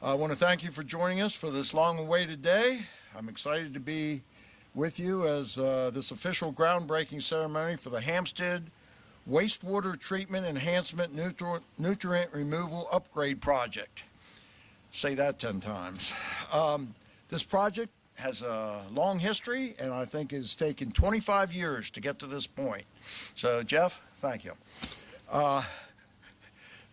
I want to thank you for joining us for this long-awaited day. I'm excited to be with you as this official groundbreaking ceremony for the Hampstead Wastewater Treatment Enhancement Nutrient Removal Upgrade Project. Say that 10 times. This project has a long history, and I think it's taken 25 years to get to this point. So, Jeff, thank you.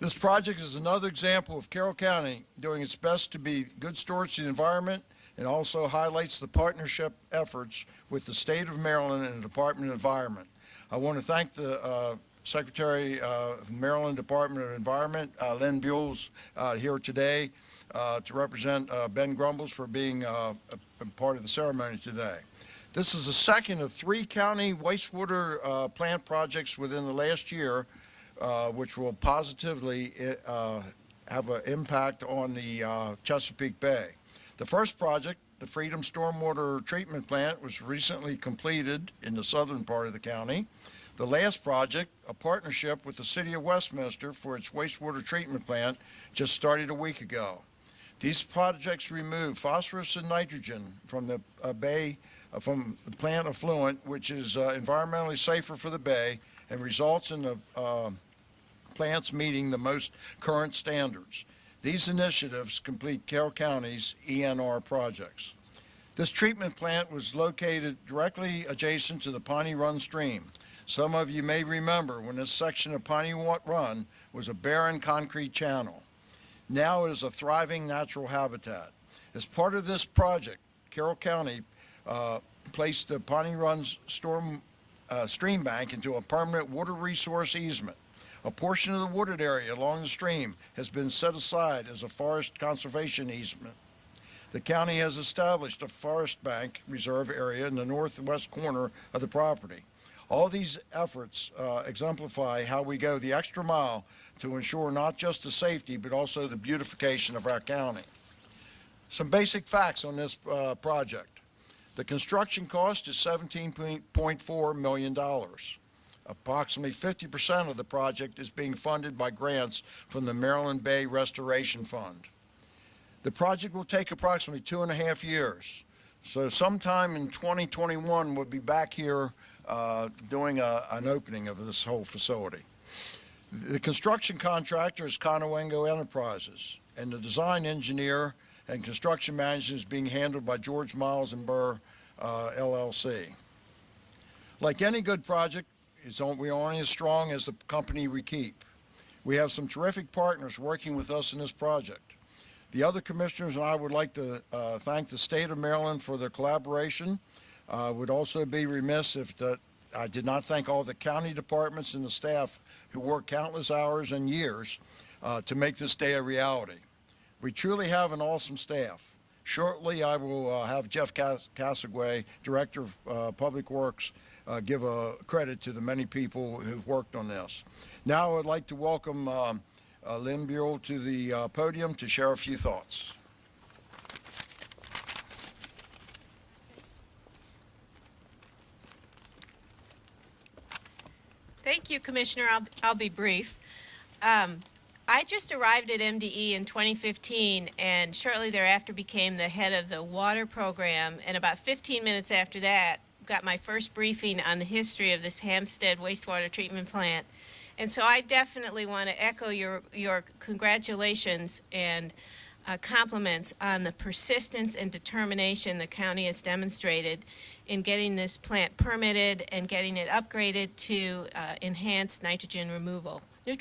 This project is another example of Carroll County doing its best to be good stewards of the environment, and also highlights the partnership efforts with the state of Maryland and the Department of Environment. I want to thank the Secretary of the Maryland Department of Environment, Lynn Buell's here today to represent Ben Grumbles for being a part of the ceremony today. This is the second of 3 county wastewater plant projects within the last year, which will positively have an impact on the Chesapeake Bay. The first project, the Freedom Stormwater Treatment Plant, was recently completed in the southern part of the county. The last project, a partnership with the City of Westminster for its wastewater treatment plant, just started a week ago. These projects remove phosphorus and nitrogen from the bay, from the plant effluent, which is environmentally safer for the bay and results in the plants meeting the most current standards. These initiatives complete Carroll County's ENR projects. This treatment plant was located directly adjacent to the Piney Run stream. Some of you may remember when this section of Piney Run was a barren concrete channel. Now it is a thriving natural habitat. As part of this project, Carroll County placed the Piney Run's stream bank into a permanent water resource easement. A portion of the wooded area along the stream has been set aside as a forest conservation easement. The county has established a forest bank reserve area in the northwest corner of the property. All these efforts exemplify how we go the extra mile to ensure not just the safety, but also the beautification of our county. Some basic facts on this project. The construction cost is $17.4 million. Approximately 50% of the project is being funded by grants from the Maryland Bay Restoration Fund. The project will take approximately 2.5 years. So sometime in 2021, we'll be back here doing an opening of this whole facility. The construction contractor is Conowengo Enterprises, and the design engineer and construction management is being handled by George Miles and Burr, LLC. Like any good project, we're only as strong as the company we keep. We have some terrific partners working with us in this project. The other commissioners and I would like to thank the state of Maryland for their collaboration. Would also be remiss if I did not thank all the county departments and the staff who worked countless hours and years to make this day a reality. We truly have an awesome staff. Shortly, I will have Jeff Casagway, Director of Public Works, give a credit to the many people who've worked on this. Now I would like to welcome Lynn Buell to the podium to share a few thoughts. Thank you, Commissioner. I'll be brief. I just arrived at MDE in 2015 and shortly thereafter became the head of the water program, and about 15 minutes after that got my first briefing on the history of this Hampstead wastewater treatment plant. And so I definitely want to echo your congratulations and compliments on the persistence and determination the county has demonstrated in getting this plant permitted and getting it upgraded to enhanced nutrient removal. It's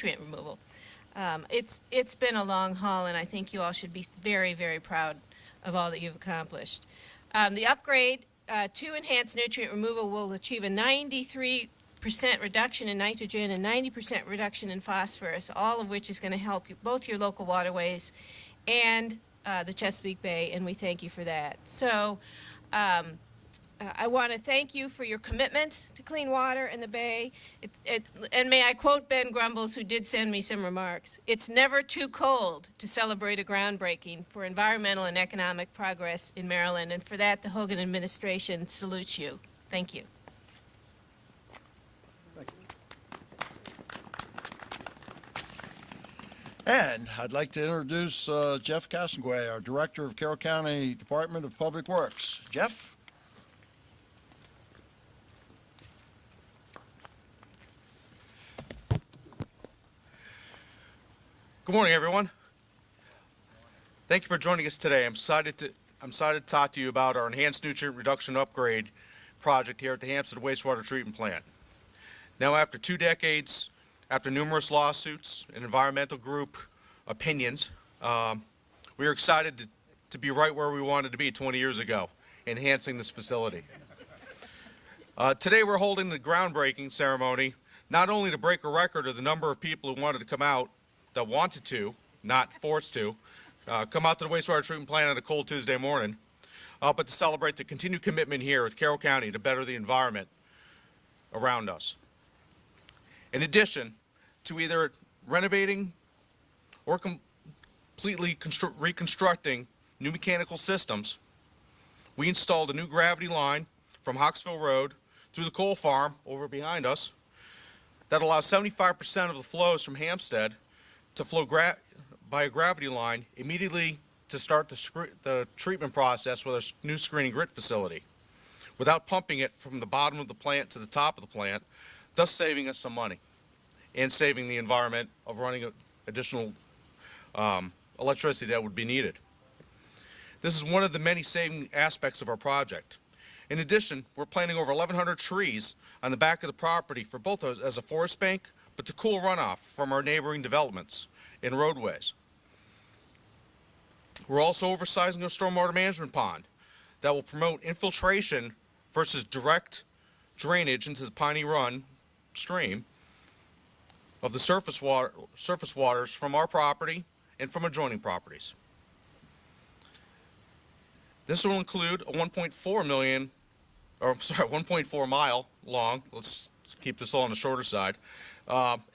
been a long haul, and I think you all should be very, very proud of all that you've accomplished. The upgrade to enhanced nutrient removal will achieve a 93% reduction in nitrogen and 90% reduction in phosphorus, all of which is going to help both your local waterways and the Chesapeake Bay, and we thank you for that. So I want to thank you for your commitment to clean water in the Bay. And may I quote Ben Grumbles, who did send me some remarks, "It's never too cold to celebrate a groundbreaking for environmental and economic progress in Maryland." And for that, the Hogan administration salutes you. Thank you. And I'd like to introduce Jeff Cassenguay, our Director of Carroll County Department of Public Works. Jeff? Good morning, everyone. Thank you for joining us today. I'm excited to talk to you about our enhanced nutrient reduction upgrade project here at the Hampstead Wastewater Treatment Plant. Now, after 2 decades, after numerous lawsuits and environmental group opinions, we are excited to be right where we wanted to be 20 years ago, enhancing this facility. Today, we're holding the groundbreaking ceremony, not only to break a record of the number of people who wanted to come out, that wanted to, not forced to, come out to the wastewater treatment plant on a cold Tuesday morning, but to celebrate the continued commitment here at Carroll County to better the environment around us. In addition to either renovating or completely reconstructing new mechanical systems, we installed a new gravity line from Hawksville Road through the coal farm over behind us that allows 75% of the flows from Hampstead to flow by a gravity line immediately to start the treatment process with a new screening grit facility without pumping it from the bottom of the plant to the top of the plant, thus saving us some money and saving the environment of running additional electricity that would be needed. This is one of the many saving aspects of our project. In addition, we're planting over 1,100 trees on the back of the property for both as a forest bank, but to cool runoff from our neighboring developments and roadways. We're also oversizing our stormwater management pond that will promote infiltration versus direct drainage into the Piney Run stream of the surface waters from our property and from adjoining properties. This will include a 1.4 mile long, let's keep this all on the shorter side,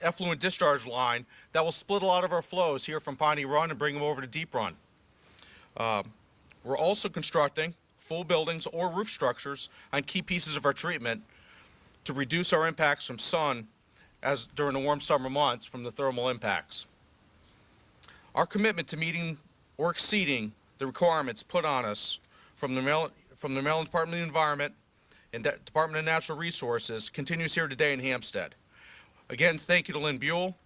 effluent discharge line that will split a lot of our flows here from Piney Run and bring them over to Deep Run. We're also constructing full buildings or roof structures on key pieces of our treatment to reduce our impacts from sun as during the warm summer months from the thermal impacts. Our commitment to meeting or exceeding the requirements put on us from the Maryland Department of the Environment and Department of Natural Resources continues here today in Hampstead. Again, thank you to Lynn Buell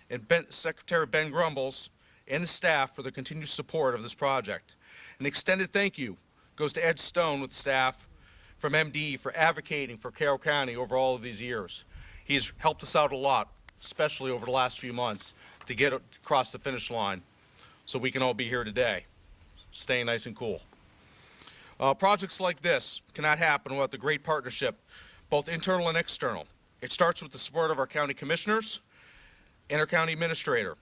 and Secretary Ben Grumbles and the staff for the continued support of this project. An extended thank you goes to Ed Stone with staff from MD for advocating for Carroll County over all of these years. He's helped us out a lot, especially over the last few months, to get across the finish line so we can all be here today, staying nice and cool. Projects like this cannot happen without the great partnership, both internal and external. It starts with the support of our county commissioners and our county administrator.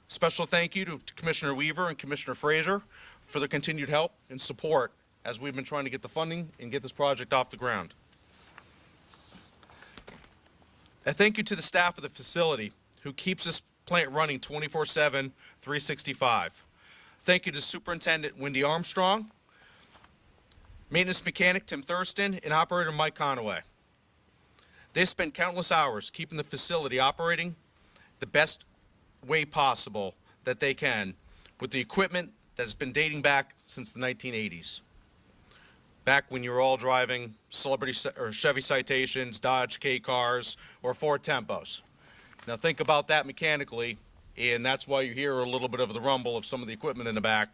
Special thank you to Commissioner Weaver and Commissioner Fraser for their continued help and support as we've been trying to get the funding and get this project off the ground. A thank you to the staff of the facility who keeps this plant running 24/7, 365. Thank you to Superintendent Wendy Armstrong, Maintenance Mechanic Tim Thurston, and Operator Mike Conaway. They spent countless hours keeping the facility operating the best way possible that they can with the equipment that has been dating back since the 1980s. Back when you were all driving Chevy Citations, Dodge K cars, or Ford Tempos. Now think about that mechanically, and that's why you hear a little bit of the rumble of some of the equipment in the back.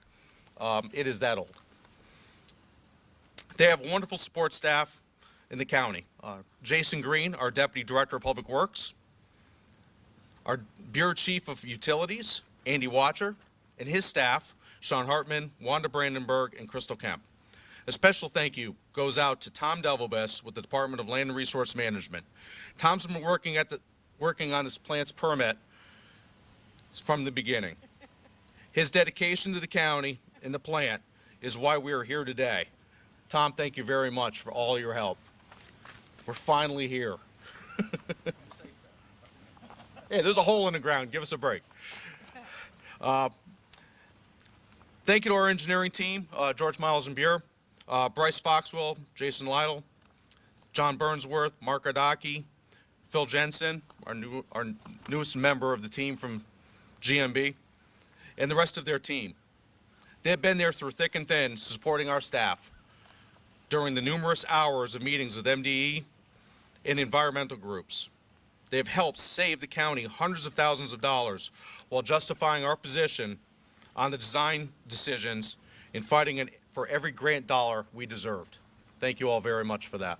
It is that old. They have wonderful support staff in the county. Jason Green, our Deputy Director of Public Works, our Bureau Chief of Utilities, Andy Watcher, and his staff, Sean Hartman, Wanda Brandenburg, and Crystal Kemp. A special thank you goes out to Tom Devilbus with the Department of Land and Resource Management. Tom's been working on this plant's permit from the beginning. His dedication to the county and the plant is why we are here today. Tom, thank you very much for all your help. We're finally here. Hey, there's a hole in the ground. Give us a break. Thank you to our engineering team, George Miles and Buer, Bryce Foxwell, Jason Lytle, John Burnsworth, Mark Ardaki, Phil Jensen, our newest member of the team from GMB, and the rest of their team. They've been there through thick and thin, supporting our staff during the numerous hours of meetings with MDE and environmental groups. They have helped save the county hundreds of thousands of dollars while justifying our position on the design decisions and fighting for every grant dollar we deserved. Thank you all very much for that.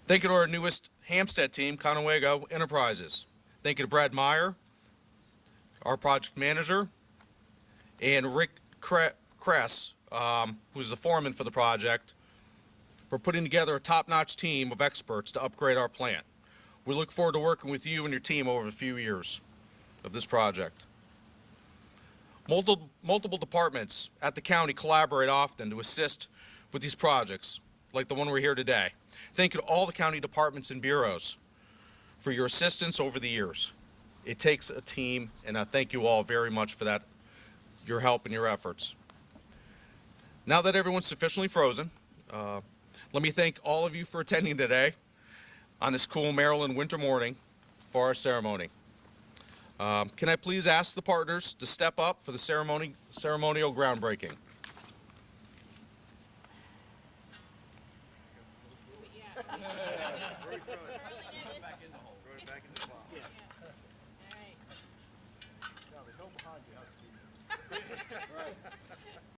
Thank you to our newest Hampstead team, Conewago Enterprises. Thank you to Brad Meyer, our project manager, and Rick Kress, who's the foreman for the project, for putting together a top-notch team of experts to upgrade our plant. We look forward to working with you and your team over a few years of this project. Multiple departments at the county collaborate often to assist with these projects, like the one we're here today. Thank you to all the county departments and bureaus for your assistance over the years. It takes a team, and I thank you all very much for that, your help and your efforts. Now that everyone's sufficiently frozen, let me thank all of you for attending today on this cool Maryland winter morning for our ceremony. Can I please ask the partners to step up for the ceremonial groundbreaking?